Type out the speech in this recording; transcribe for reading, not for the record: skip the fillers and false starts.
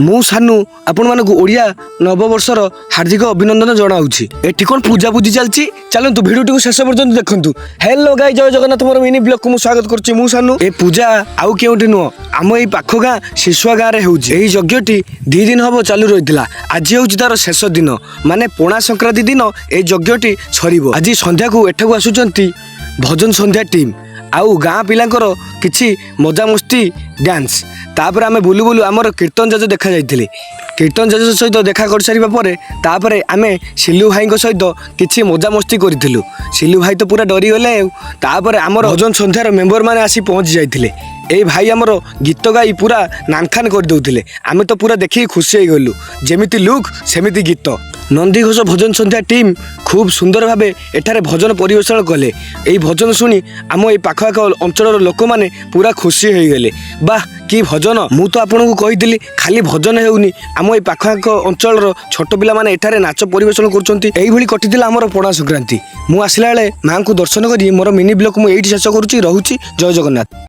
ମୁଁ ସାନୁ ଆପଣମାନଙ୍କୁ ଓଡ଼ିଆ ନବବର୍ଷର ହାର୍ଦ୍ଦିକ ଅଭିନନ୍ଦନ ଜଣାଉଛି। ଏଠି କ'ଣ ପୂଜାପୂଜି ଚାଲିଛି, ଚାଲନ୍ତୁ ଭିଡ଼ିଓଟିକୁ ଶେଷ ପର୍ଯ୍ୟନ୍ତ ଦେଖନ୍ତୁ। ହେଲୋ ଗାଇ, ଜୟ ଜଗନ୍ନାଥ, ମୋର ମିନି ବ୍ଲଗକୁ ମୁଁ ସ୍ୱାଗତ କରୁଛି। ମୁଁ ସାନୁ। ଏ ପୂଜା ଆଉ କେଉଁଠି ନୁହଁ, ଆମ ଏଇ ପାଖ ଗାଁ ଶିଶୁଆ ଗାଁରେ ହେଉଛି। ଏହି ଯଜ୍ଞଟି 2 ଦିନ ହବ ଚାଲୁ ରହିଥିଲା। ଆଜି ହେଉଛି ତାର ଶେଷ ଦିନ, ମାନେ ପଣା ସଂକ୍ରାନ୍ତି ଦିନ ଏହି ଯଜ୍ଞଟି ସରିବ। ଆଜି ସନ୍ଧ୍ୟାକୁ ଏଠାକୁ ଆସୁଛନ୍ତି ଭଜନ ସନ୍ଧ୍ୟା ଟିମ୍ ଆଉ ଗାଁ ପିଲାଙ୍କର କିଛି ମଜାମସ୍ତି ଡ୍ୟାନ୍ସ। ତାପରେ ଆମେ ବୁଲୁ ବୁଲୁ ଆମର କୀର୍ତ୍ତନ ଜଜ ଦେଖା ଯାଇଥିଲେ। କୀର୍ତ୍ତନ ଜଜ ସହିତ ଦେଖା କରିସାରିବା ପରେ ତାପରେ ଆମେ ସିଲୁ ଭାଇଙ୍କ ସହିତ କିଛି ମଜାମସ୍ତି କରିଥିଲୁ। ସିଲୁ ଭାଇ ତ ପୁରା ଡରିଗଲେ। ତାପରେ ଆମର ଭଜନ ସନ୍ଧ୍ୟାର ମେମ୍ବର ମାନେ ଆସି ପହଞ୍ଚି ଯାଇଥିଲେ। ଏଇ ଭାଇ ଆମର ଗୀତ ଗାଇ ପୁରା ନାନଖାନ କରିଦେଉଥିଲେ। ଆମେ ତ ପୁରା ଦେଖିକି ଖୁସି ହେଇଗଲୁ। ଯେମିତି ଲୁକ୍ ସେମିତି ଗୀତ। ନନ୍ଦିଘୋଷ ଭଜନ ସନ୍ଧ୍ୟା ଟିମ୍ ଖୁବ୍ ସୁନ୍ଦର ଭାବେ ଏଠାରେ ଭଜନ ପରିବେଷଣ କଲେ। ଏହି ଭଜନ ଶୁଣି ଆମ ଏଇ ପାଖ ଆଖ ଅଞ୍ଚଳର ଲୋକମାନେ ପୁରା ଖୁସି ହେଇଗଲେ। ବାଃ କି ଭଜନ! ମୁଁ ତ ଆପଣଙ୍କୁ କହିଥିଲି ଖାଲି ଭଜନ ହେଉନି, ଆମ ଏଇ ପାଖ ଆଖ ଅଞ୍ଚଳର ଛୋଟ ପିଲାମାନେ ଏଠାରେ ନାଚ ପରିବେଷଣ କରୁଛନ୍ତି। ଏଇଭଳି କଟିଥିଲା ଆମର ପଣା ସଂକ୍ରାନ୍ତି। ମୁଁ ଆସିଲା ବେଳେ ମାଙ୍କୁ ଦର୍ଶନ କରି ମୋର ମିନି ବ୍ଲଗ୍ ମୁଁ ଏଇଠି ଶେଷ କରୁଛି। ରହୁଛି, ଜୟ ଜଗନ୍ନାଥ।